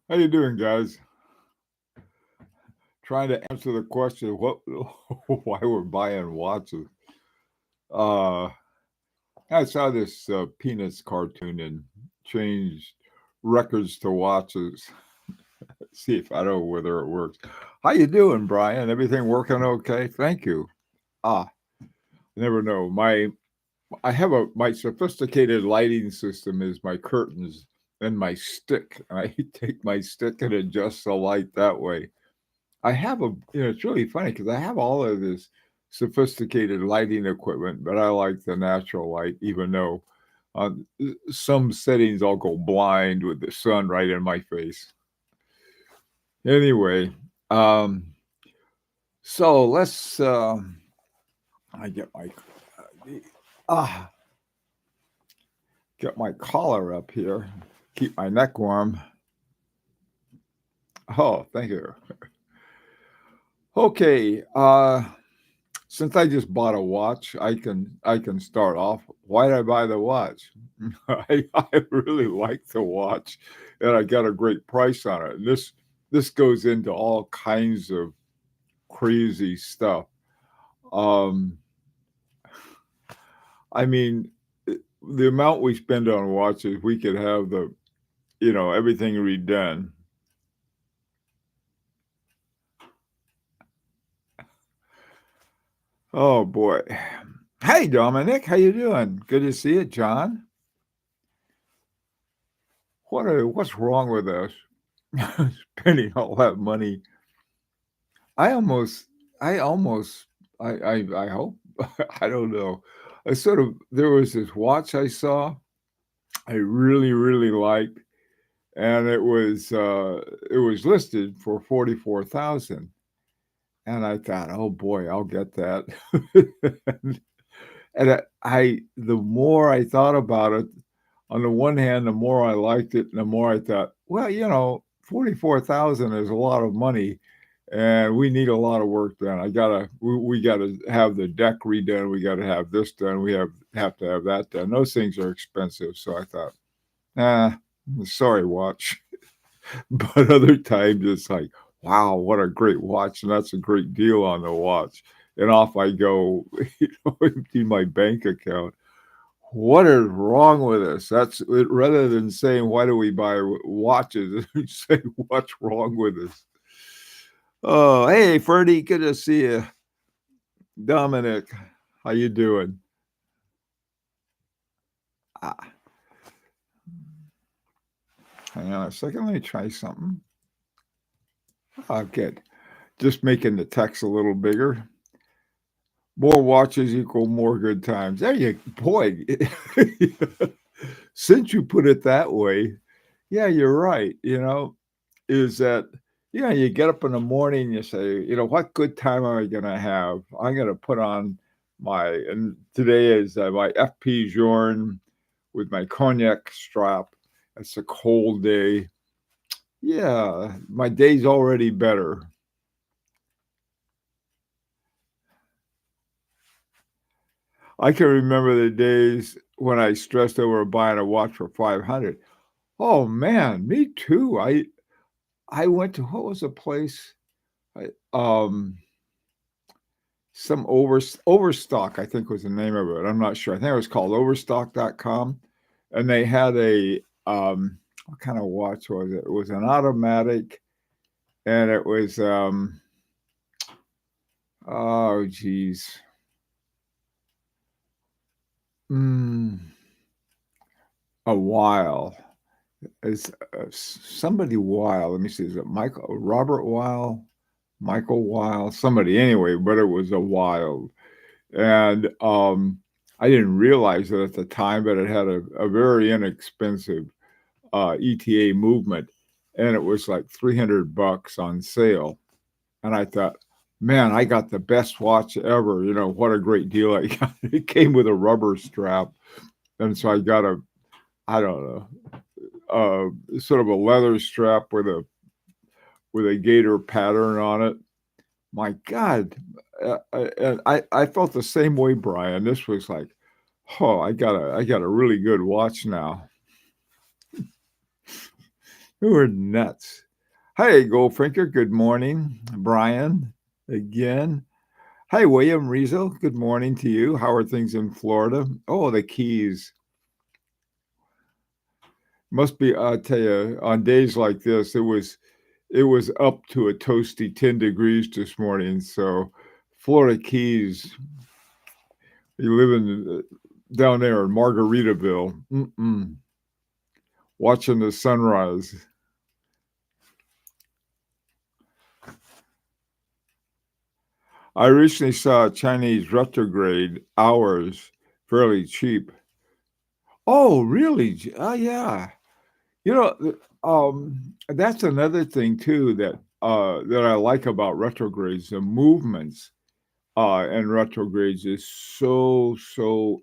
How you doing, guys? Trying to answer the question what why we're buying watches. Uh, I saw this Peanuts cartoon and changed records to watches. See if I know whether it works. How you doing, Brian? Everything working okay? Thank you. Ah, never know. I have my sophisticated lighting system is my curtains and my stick. I take my stick and adjust the light that way. I have it's really funny because I have all of this sophisticated lighting equipment, but I like the natural light, even though on some settings I'll go blind with the sun right in my face. Anyway, um, so let's, I uh, get my collar up here, keep my neck warm. Oh, thank you. Okay, since I just bought a watch, I can start off. Why did I buy the watch? I really like the watch, and I got a great price on it. And this goes into all kinds of crazy stuff. Um, I mean, the amount we spend on watches, we could have everything redone. Oh boy. Hey Dominic, how you doing? Good to see you, John. What's wrong with us? Spending all that money. I almost, I almost, I hope, I don't know. There was this watch I saw I really, really liked, and it was listed for 44,000. And I thought, oh boy, I'll get that. And the more I thought about it, on the one hand, the more I liked it, and the more I thought, well, 44,000 is a lot of money, and we need a lot of work done. We gotta have the deck redone. We gotta have this done. We have to have that done. Those things are expensive. So I thought, nah, sorry, watch. But other times it's like, wow, what a great watch, and that's a great deal on the watch. And off I go, empty my bank account. What is wrong with us? That's it, rather than saying why do we buy watches, say what's wrong with us. Oh, hey, Ferdy, good to see you. Dominic, how you doing? Ah, hang on a second. Let me try something. Oh, good. Just making the text a little bigger. More watches equal more good times. There you, boy. Since you put it that way, yeah, you're right. Is that you get up in the morning, you say, what good time am I gonna have? I'm gonna put on and today is my FP Journe with my cognac strap. It's a cold day. Yeah, my day's already better. I can remember the days when I stressed over buying a watch for 500. Oh man, me too. I went to what was the place? I, some Overstock, I think was the name of it. I'm not sure. I think it was called overstock.com. And they had what kind of watch was it? It was an automatic, and it was oh geez. Mm, a while. It's somebody Weil. Let me see. Is it Michael Robert Weil? Michael Weil? Somebody anyway, but it was a Weil. And I didn't realize it at the time, but it had a very inexpensive ETA movement, and it was like $300 on sale. And I thought, man, I got the best watch ever. What a great deal I got. It came with a rubber strap, and so I got I don't know, sort of a leather strap with a gator pattern on it. My God, and I felt the same way, Brian. This was like, oh, I got a really good watch now. Who are nuts? Hey, Goldfinker. Good morning, Brian. Again. Hi, William Rizzo. Good morning to you. How are things in Florida? Oh, the Keys. Must be. I tell you, on days like this, it was up to a toasty 10 degrees this morning. So, Florida Keys. You live in down there in Margaritaville. Watching the sunrise. I recently saw a Chinese retrograde hours fairly cheap. Oh, really? Yeah. You know, that's another thing too that I like about retrogrades. The movements and retrogrades is so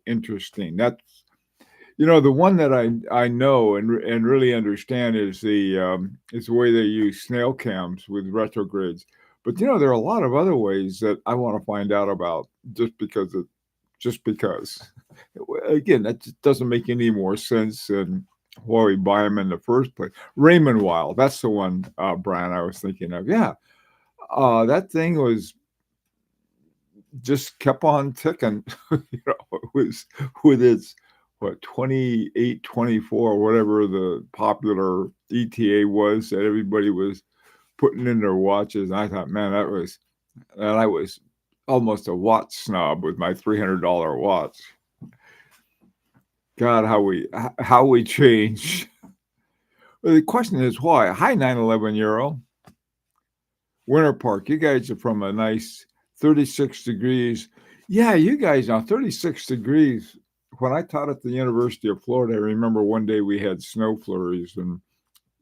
interesting. The one that I know and really understand is the way they use snail cams with retrogrades. But there are a lot of other ways that I want to find out about just because. Again, that just doesn't make any more sense than why we buy them in the first place. Raymond Weil, that's the one, Brian, I was thinking of. Yeah, that thing was just kept on ticking. It was with its 28, 24, whatever the popular ETA was that everybody was putting in their watches. And I thought, man, and I was almost a watch snob with my $300 watch. God, how we change. Well, the question is why? Hi, 911 Euro. Winter Park. You guys are from a nice 36 degrees. Yeah, you guys now 36 degrees. When I taught at the University of Florida, I remember one day we had snow flurries, and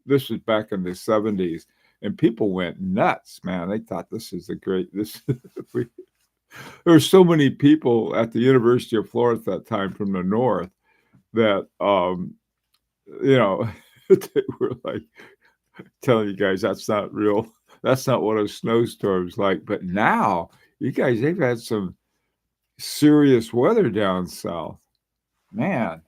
this was back in the 70s, and people went nuts, man. They thought this is a great this. There were so many people at the University of Florida at that time from the north that you know they were like telling you guys that's not real. That's not what a snowstorm's like. But now, you guys, they've had some serious weather down south. Man.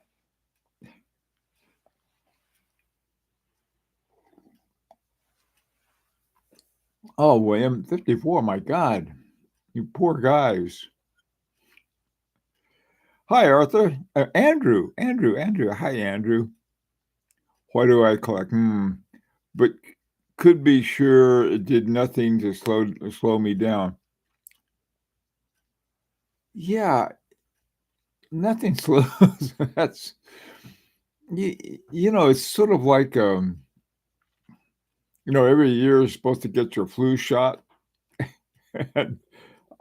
Oh, William, 54. My God. You poor guys. Hi, Arthur. Andrew. Hi, Andrew. Why do I collect? But could be sure it did nothing to slow me down. Yeah, nothing slows. That's it's sort of like every year you're supposed to get your flu shot. And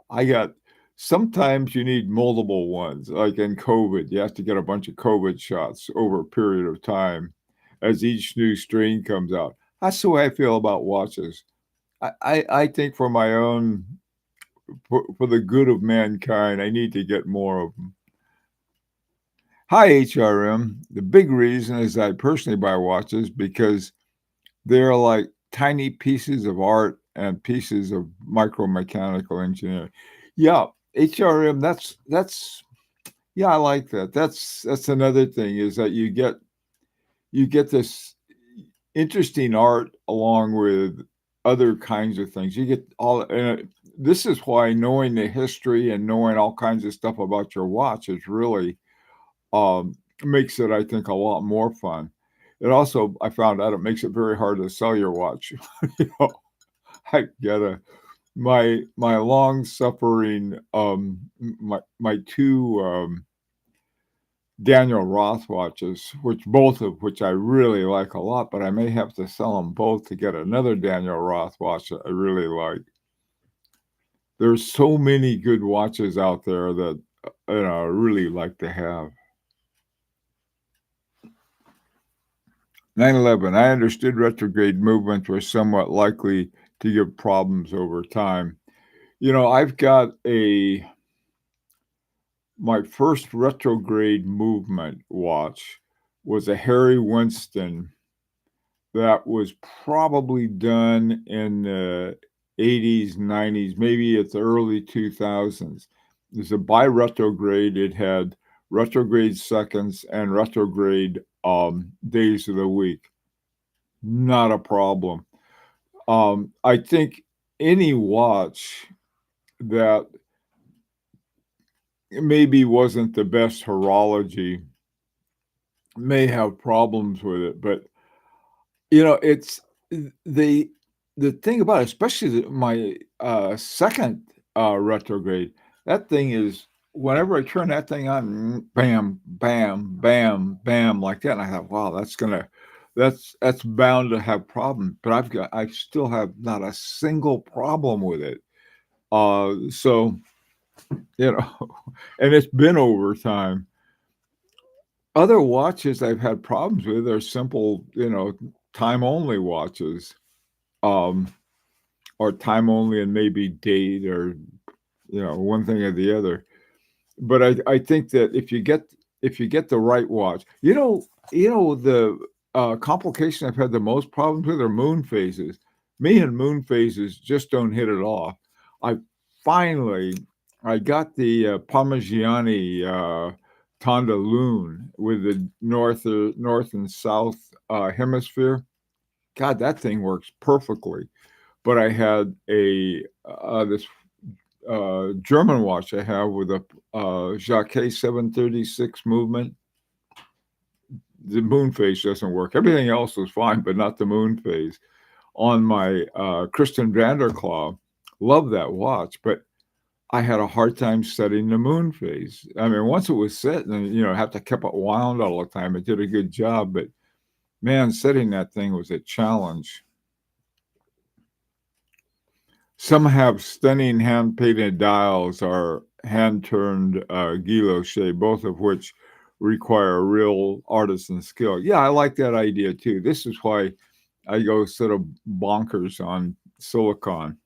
I got sometimes you need multiple ones. Like in COVID, you have to get a bunch of COVID shots over a period of time as each new strain comes out. That's the way I feel about watches. I think for my own, for the good of mankind, I need to get more of them. Hi, HRM. The big reason is I personally buy watches because they're like tiny pieces of art and pieces of micromechanical engineering. Yeah, HRM. That's yeah, I like that. That's another thing is that you get this interesting art along with other kinds of things. You get all, and this is why knowing the history and knowing all kinds of stuff about your watch is really makes it, I think, a lot more fun. It also, I found out, it makes it very hard to sell your watch. you know, I get my long suffering my two Daniel Roth watches, both of which I really like a lot, but I may have to sell them both to get another Daniel Roth watch that I really like. There's so many good watches out there that I really like to have. 9/11. I understood retrograde movements were somewhat likely to give problems over time. I've got my first retrograde movement watch was a Harry Winston that was probably done in the 80s, 90s, maybe it's early 2000s. It's a bi-retrograde. It had retrograde seconds and retrograde days of the week. not a problem. I think any watch that maybe wasn't the best horology may have problems with it, but it's the the thing about it, especially my second retrograde. That thing is whenever I turn that thing on, bam, bam, bam, bam, like that. And I thought, wow, that's bound to have problems. But I still have not a single problem with it. So you know, and it's been over time. Other watches I've had problems with are simple, time only watches, um, or time only and maybe date, or one thing or the other. But I think that if you get the right watch, the complication I've had the most problems with are moon phases. Me and moon phases just don't hit it off. I finally I got the Parmigiani Tonda Lune with the north and south hemisphere. God, that thing works perfectly. But I had a this German watch I have with a Jacquet 736 movement. The moon phase doesn't work. Everything else was fine, but not the moon phase. On my Christian Vanderklaw, love that watch, but I had a hard time setting the moon phase. I mean, once it was set, and have to keep it wound all the time. It did a good job, but man, setting that thing was a challenge. Some have stunning hand-painted dials or hand-turned guilloche, both of which require real artisan skill. Yeah, I like that idea too. This is why I go sort of bonkers on silicon.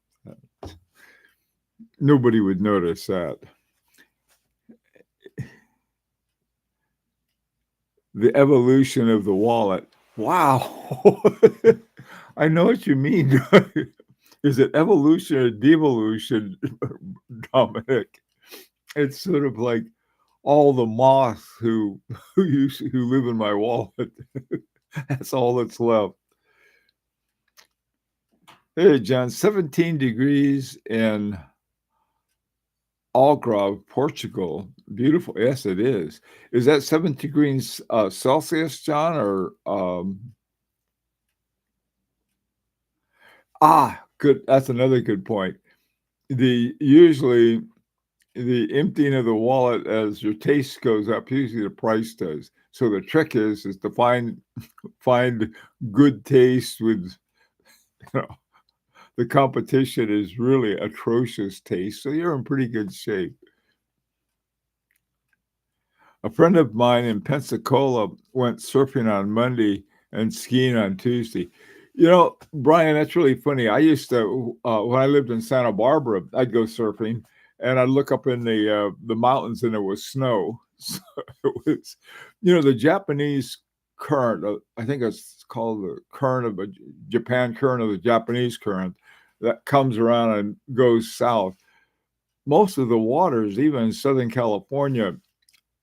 Nobody would notice that. The evolution of the wallet. Wow. I know what you mean. Is it evolution or devolution, Dominic? It's sort of like all the moths who live in my wallet. That's all that's left. Hey, John, 17 degrees in Algarve, Portugal. Beautiful. Yes, it is. Is that 17 degrees Celsius, John, or good. That's another good point. Usually the emptying of the wallet as your taste goes up, usually the price does. So the trick is to find good taste with you know the competition is really atrocious taste. So you're in pretty good shape. A friend of mine in Pensacola went surfing on Monday and skiing on Tuesday. Brian, that's really funny. I used to, when I lived in Santa Barbara, I'd go surfing and I'd look up in the mountains and there was snow. So it was, the Japanese current. I think it's called the current of a Japan current, or the Japanese current, that comes around and goes south. Most of the waters, even in Southern California,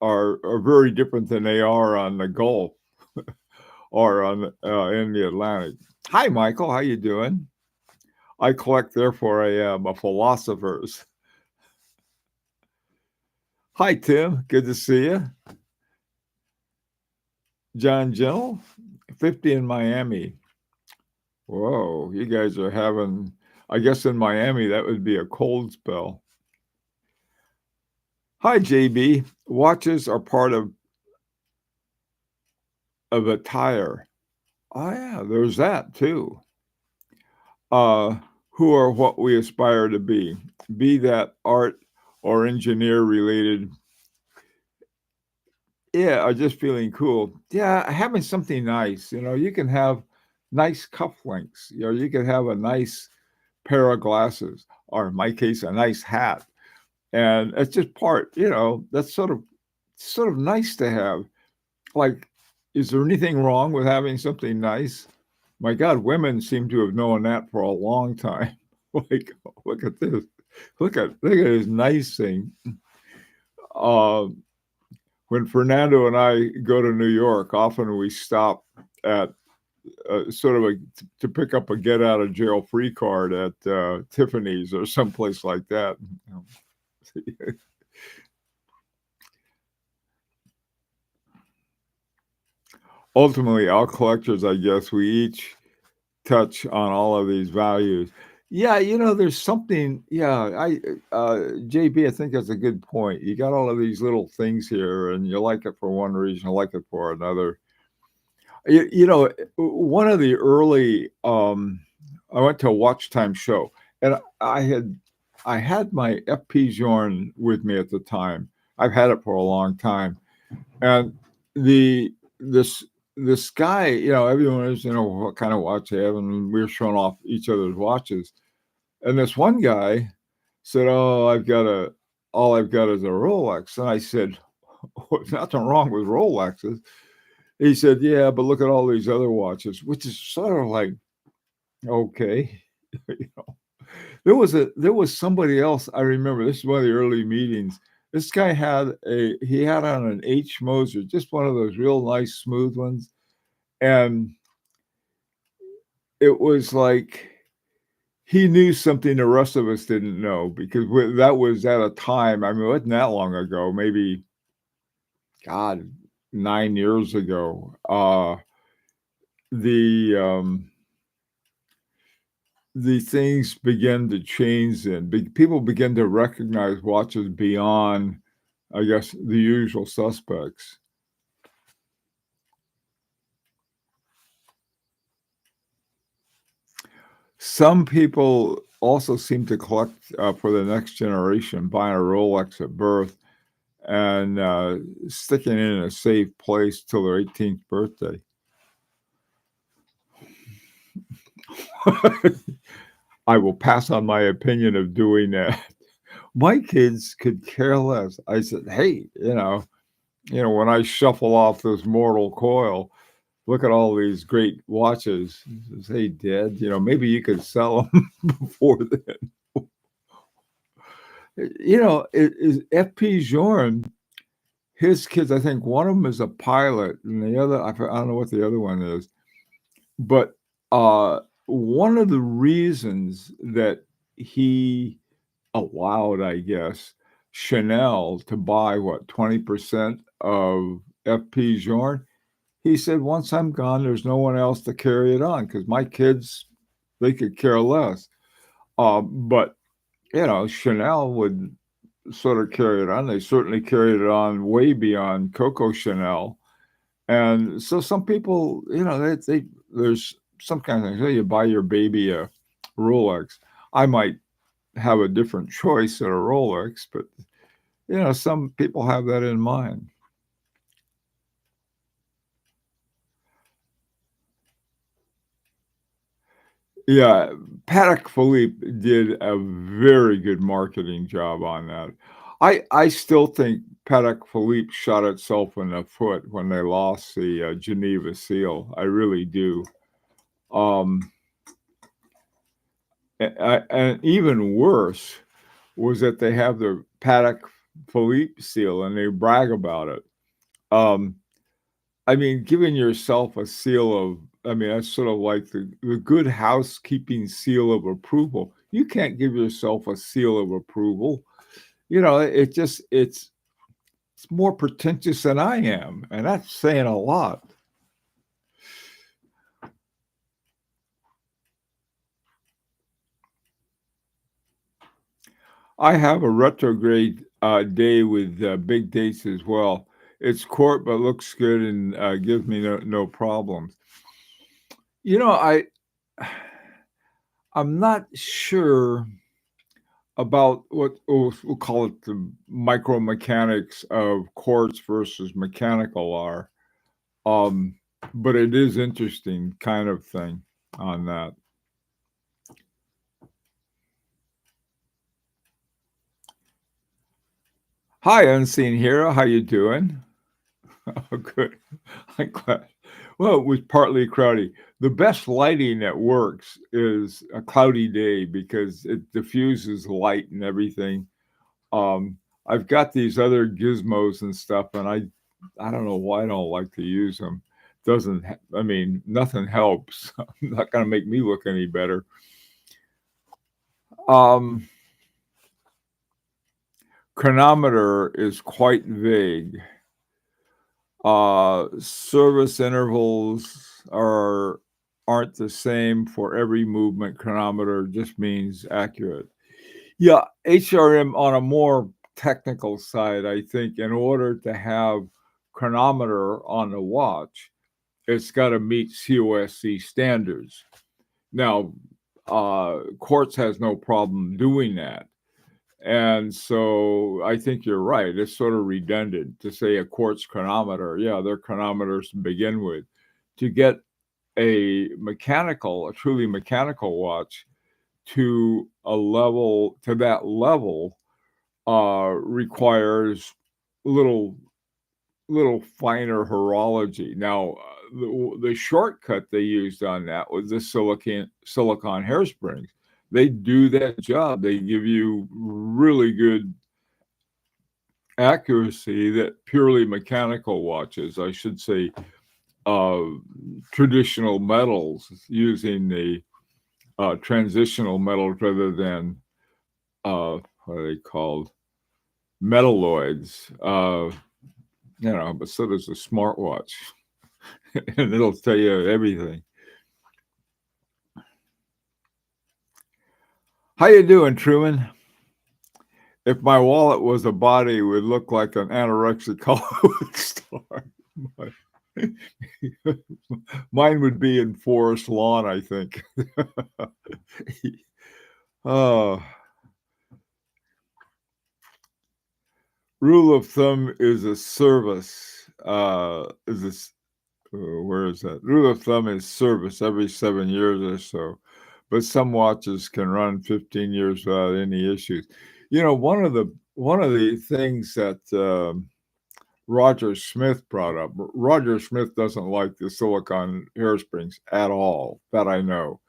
are very different than they are on the Gulf or on in the Atlantic. Hi, Michael. How you doing? I collect, therefore I am a philosopher's. Hi, Tim. Good to see you. John Gentle, 50 in Miami. Whoa, you guys are having, I guess in Miami, that would be a cold spell. Hi, JB. Watches are part of attire. Oh, yeah, there's that too. Who are what we aspire to be that art or engineer related. Yeah, or just feeling cool. Yeah, having something nice. You can have nice cufflinks. You can have a nice pair of glasses, or in my case, a nice hat. And it's just part, that's sort of nice to have. Like, is there anything wrong with having something nice? My God, women seem to have known that for a long time. Like, look at this. Look at his nice thing. Uh, when Fernando and I go to New York, often we stop at sort of to pick up a get out of jail free card at Tiffany's or someplace like that. Ultimately, all collectors, I guess, we each touch on all of these values. Yeah, there's something. Yeah, JB, I think that's a good point. You got all of these little things here, and you like it for one reason, you like it for another. One of the early, I went to a watch time show, and I had my FP Jorn with me at the time. I've had it for a long time, and the this this guy, everyone is, what kind of watch they have, and we were showing off each other's watches. And this one guy said, "Oh, all I've got is a Rolex." And I said, "There's nothing wrong with Rolexes." He said, "Yeah, but look at all these other watches," which is sort of like, okay. You know, there was somebody else. I remember this is one of the early meetings. This guy he had on an H Moser, just one of those real nice smooth ones, and it was like he knew something the rest of us didn't know, because that was at a time. I mean, it wasn't that long ago. Maybe, God, 9 years ago. The the things begin to change then. People begin to recognize watches beyond, I guess, the usual suspects. Some people also seem to collect for the next generation, buying a Rolex at birth and sticking it in a safe place till their 18th birthday. I will pass on my opinion of doing that. My kids could care less. I said, "Hey, when I shuffle off this mortal coil, look at all these great watches." He says, "Hey, Dad, maybe you could sell them before then." It is FP Jorn. His kids, I think one of them is a pilot, and the other, I don't know what the other one is. But one of the reasons that he allowed, I guess, Chanel to buy 20% of FP Jorn, he said, "Once I'm gone, there's no one else to carry it on, because my kids, they could care less." But Chanel would sort of carry it on. They certainly carried it on way beyond Coco Chanel. And so some people, there's some kind of thing. Say you buy your baby a Rolex. I might have a different choice at a Rolex, but some people have that in mind. Yeah, Patek Philippe did a very good marketing job on that. I still think Patek Philippe shot itself in the foot when they lost the Geneva seal. I really do. Um, and even worse was that they have the Patek Philippe seal and they brag about it. Um, I mean, giving yourself a seal of, I mean, that's sort of like the good housekeeping seal of approval. You can't give yourself a seal of approval. It's more pretentious than I am, and that's saying a lot. I have a retrograde day with big dates as well. It's court, but looks good and gives me no problems. I I'm not sure about what we'll call it the micromechanics of quartz versus mechanical are. Um, but it is interesting kind of thing on that. Hi, Unseen Hero. How you doing? Oh, good. I'm glad. Well, it was partly cloudy. The best lighting that works is a cloudy day because it diffuses light and everything. Um, I've got these other gizmos and stuff, and I don't know why I don't like to use them. doesn't, I mean, nothing helps. Not going to make me look any better. Chronometer is quite vague. Service intervals aren't the same for every movement. Chronometer just means accurate. Yeah, HRM on a more technical side, I think in order to have chronometer on the watch, it's got to meet COSC standards. Now, Quartz has no problem doing that. And so I think you're right. It's sort of redundant to say a quartz chronometer. Yeah, they're chronometers to begin with. To get a truly mechanical watch to that level requires little finer horology. Now, the shortcut they used on that was the silicon hairsprings. They do that job. They give you really good accuracy that purely mechanical watches, I should say, traditional metals using the transitional metals rather than what are they called? Metalloids. But so does a smartwatch. And it'll tell you everything. How you doing, Truman? If my wallet was a body, it would look like an anorexic Hollywood star. Mine would be in Forest Lawn, I think. Rule of thumb is a service. Where is that? Rule of thumb is service every 7 years or so. But some watches can run 15 years without any issues. One of the things that Roger Smith brought up. Roger Smith doesn't like the silicon hairsprings at all, that I know.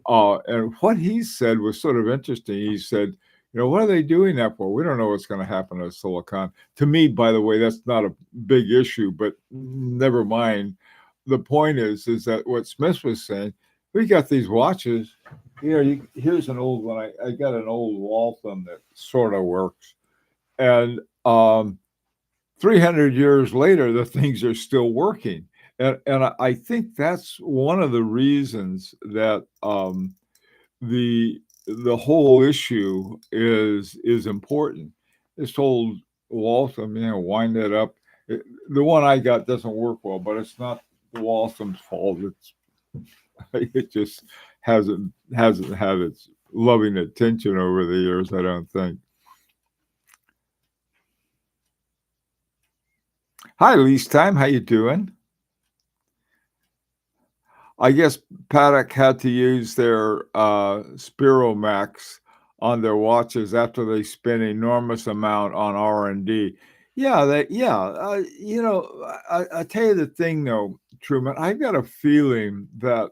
And what he said was sort of interesting. He said, what are they doing that for? We don't know what's going to happen to silicon. To me, by the way, that's not a big issue, but never mind. The point is that what Smith was saying, we got these watches. Here's an old one. I got an old Waltham that sort of works. And 300 years later, the things are still working. And I think that's one of the reasons that the whole issue is important. This old Waltham, wind it up. The one I got doesn't work well, but it's not the Waltham's fault. It just hasn't had its loving attention over the years, I don't think. Hi, Lease Time. How you doing? I guess Patek had to use their Spiromax on their watches after they spent an enormous amount on R&D. Yeah, I tell you the thing though, Truman, I got a feeling that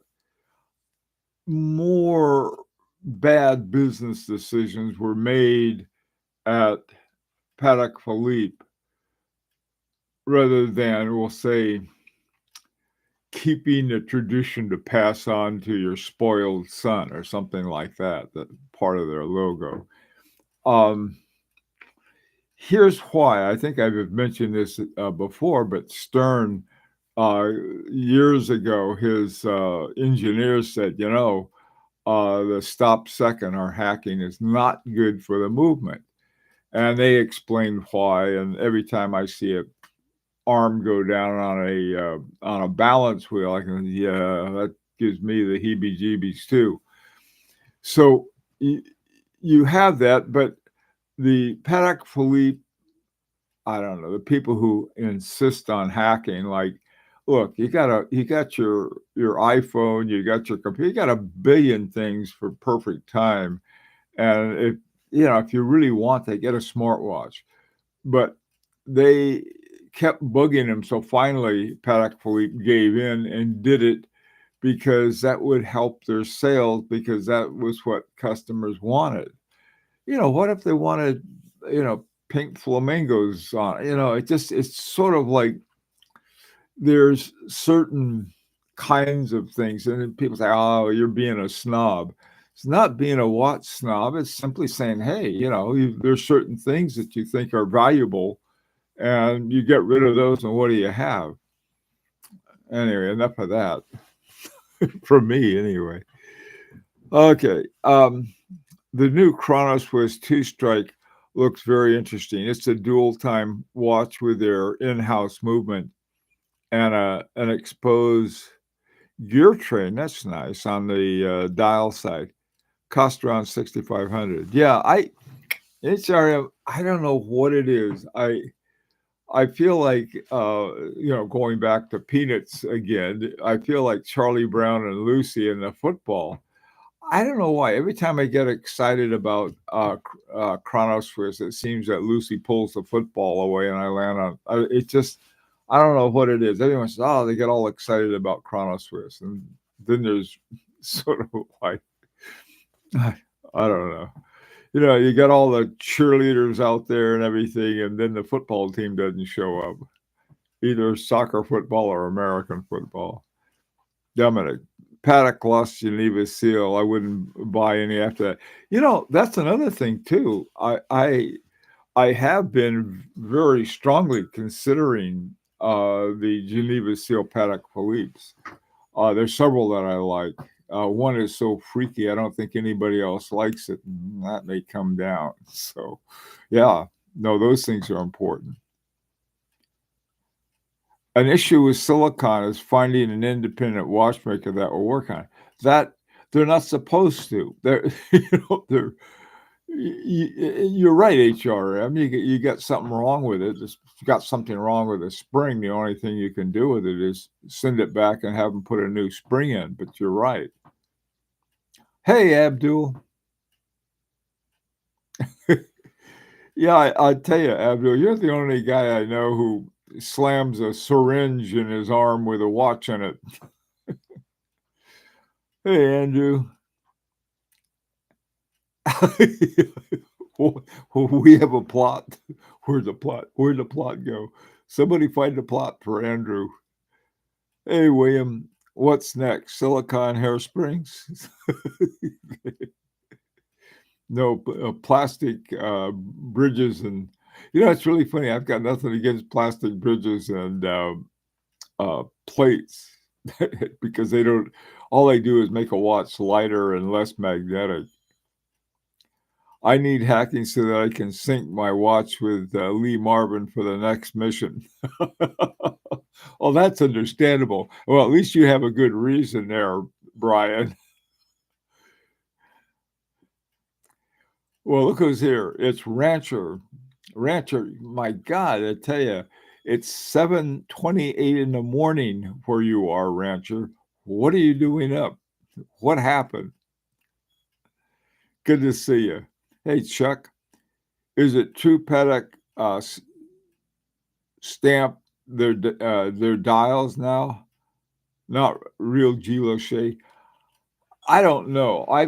more bad business decisions were made at Patek Philippe rather than, we'll say, keeping the tradition to pass on to your spoiled son or something like that part of their logo. Here's why. I think I've mentioned this before, but Stern, years ago, his engineers said, the stop second or hacking is not good for the movement. And they explained why. And every time I see it, arm go down on a balance wheel, I can, that gives me the heebie-jeebies too. So you have that, but the Patek Philippe, I don't know, the people who insist on hacking, like, look, you got your iPhone, you got your computer, you got a billion things for perfect time, and if you really want to get a smartwatch, but they kept bugging him. So finally, Patek Philippe gave in and did it because that would help their sales, because that was what customers wanted. What if they wanted, pink flamingos on? It's sort of like, there's certain kinds of things, and then people say, "Oh, you're being a snob." It's not being a watch snob. It's simply saying, "Hey, there's certain things that you think are valuable, and you get rid of those, and what do you have?" Anyway, enough of that from me, anyway. Okay, the new Chronos Swiss Two Strike looks very interesting. It's a dual time watch with their in-house movement and an exposed gear train. That's nice on the dial side. Cost around 6,500. Yeah, I don't know what it is. I feel like going back to Peanuts again. I feel like Charlie Brown and Lucy in the football. I don't know why. Every time I get excited about Chronos Swiss, it seems that Lucy pulls the football away, and I land on. It just, I don't know what it is. Everyone says, "Oh, they get all excited about Chronos Swiss," and then there's sort of like, I don't know. You got all the cheerleaders out there and everything, and then the football team doesn't show up, either soccer football or American football. Dominic, Paddock lost Geneva Seal. I wouldn't buy any after that. That's another thing too. I have been very strongly considering the Geneva Seal Paddock Philippe's. There's several that I like. One is so freaky, I don't think anybody else likes it, and that may come down. So, yeah, no, those things are important. An issue with silicon is finding an independent watchmaker that will work on it. That they're not supposed to. You're right, HRM. You got something wrong with it. If you got something wrong with a spring, the only thing you can do with it is send it back and have them put a new spring in. But you're right. Hey, Abdul. Yeah, I tell you, Abdul, you're the only guy I know who slams a syringe in his arm with a watch in it. Hey, Andrew. We have a plot. Where's the plot? Where'd the plot go? Somebody find the plot for Andrew. Hey, William, what's next? Silicon hairsprings? No, plastic bridges. And, it's really funny. I've got nothing against plastic bridges and plates because all they do is make a watch lighter and less magnetic. I need hacking so that I can sync my watch with Lee Marvin for the next mission. Well, that's understandable. Well, at least you have a good reason there, Brian. Well, look who's here. It's Rancher. Rancher, my God, I tell you, it's 7:28 in the morning where you are, Rancher. What are you doing up? What happened? Good to see you. Hey, Chuck, is it true Paddock stamp their dials now? Not real G-Loche. I don't know. I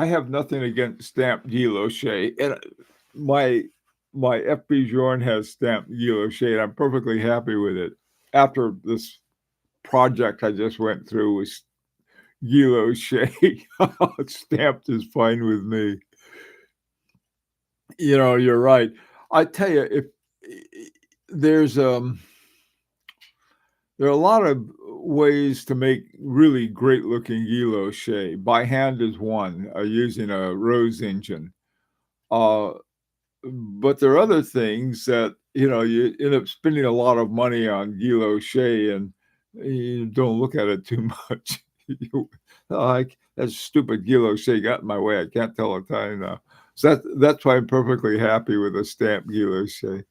have nothing against stamped G-Loche, and my FB Jorn has stamped G-Loche, and I'm perfectly happy with it. After this project I just went through with G-Loche, stamped is fine with me. You're right. I tell you, if there's there are a lot of ways to make really great looking Guilloche. By hand is one, using a Rose engine. But there are other things that, you end up spending a lot of money on Guilloche and you don't look at it too much. That stupid Guilloche got in my way. I can't tell the time now. So that's why I'm perfectly happy with a stamped Guilloche.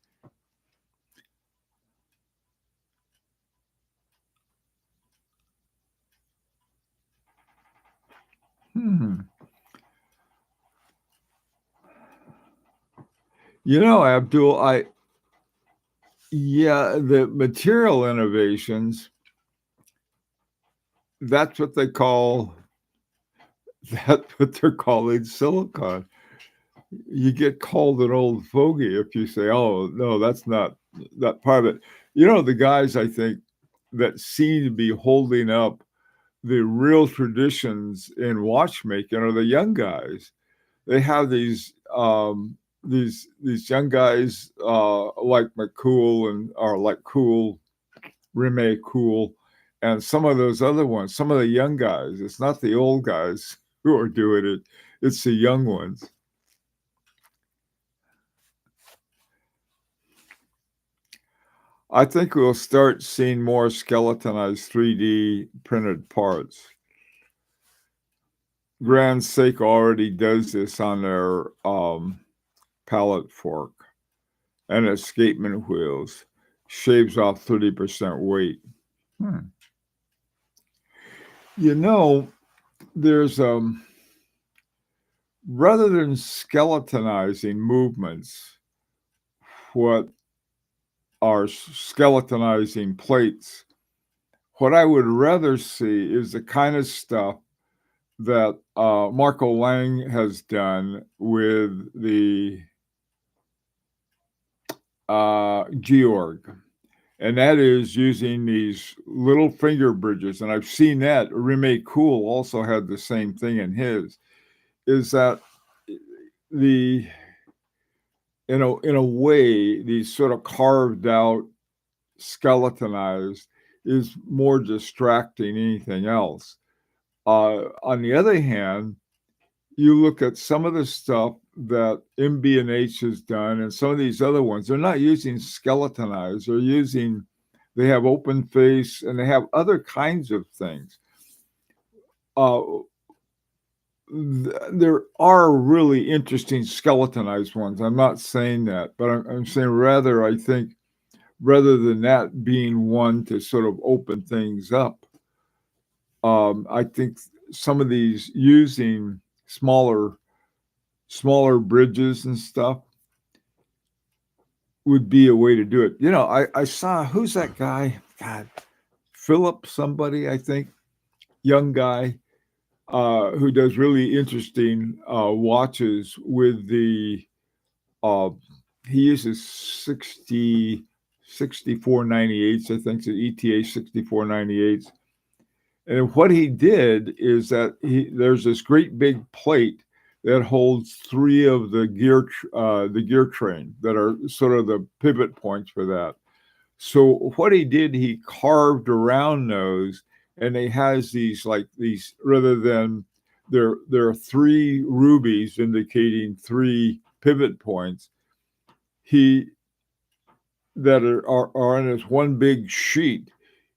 Abdul, the material innovations, that's what they're calling silicon. You get called an old fogey if you say, "Oh, no, that's not that part of it." The guys I think that seem to be holding up the real traditions in watchmaking are the young guys. They have these young guys like McCool and or like Cool, Rime Cool, and some of those other ones. Some of the young guys. It's not the old guys who are doing it. It's the young ones. I think we'll start seeing more skeletonized 3D printed parts. Grand Seiko already does this on their pallet fork and escapement wheels. Shaves off 30% weight. You know, there's rather than skeletonizing movements, what are skeletonizing plates, what I would rather see is the kind of stuff that Marco Lang has done with the Georg. And that is using these little finger bridges. And I've seen that. Rime Cool also had the same thing in his, is that the in a way, these sort of carved out, skeletonized is more distracting than anything else. On the other hand, you look at some of the stuff that MB&H has done and some of these other ones, they're not using skeletonized, they have open face and they have other kinds of things. There are really interesting skeletonized ones. I'm not saying that, but I'm saying I think rather than that being one to sort of open things up, I think some of these using smaller bridges and stuff would be a way to do it. I saw, who's that guy? God, Philip somebody, I think, young guy, who does really interesting watches with the he uses 6498s, I think, the ETA 6498s. And what he did is that there's this great big plate that holds three of the gear train that are sort of the pivot points for that. So what he did, he carved around those, and he has these rather than there are three rubies indicating three pivot points. He that are on this one big sheet.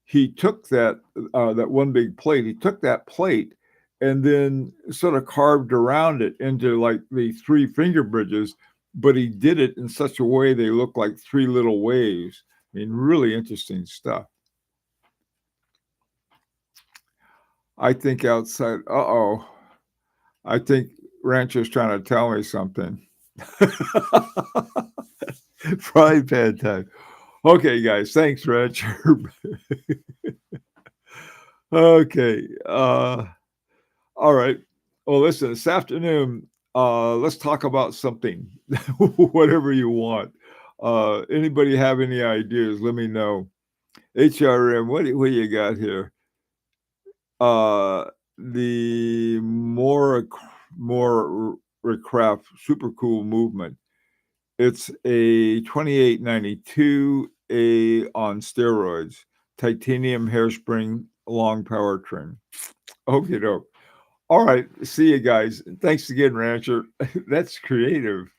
He took that one big plate. He took that plate and then sort of carved around it into like the three finger bridges, but he did it in such a way they look like three little waves. I mean, really interesting stuff. I think outside. I think Rancher's trying to tell me something. Frying pan time. Okay, guys. Thanks, Rancher. Okay. All right. Well, listen, this afternoon, let's talk about something, whatever you want. Anybody have any ideas? Let me know. HRM, what do you got here? The more craft super cool movement. It's a 2892A on steroids, titanium hairspring, long powertrain. Okay, doke. All right. See you guys. Thanks again, Rancher. That's creative.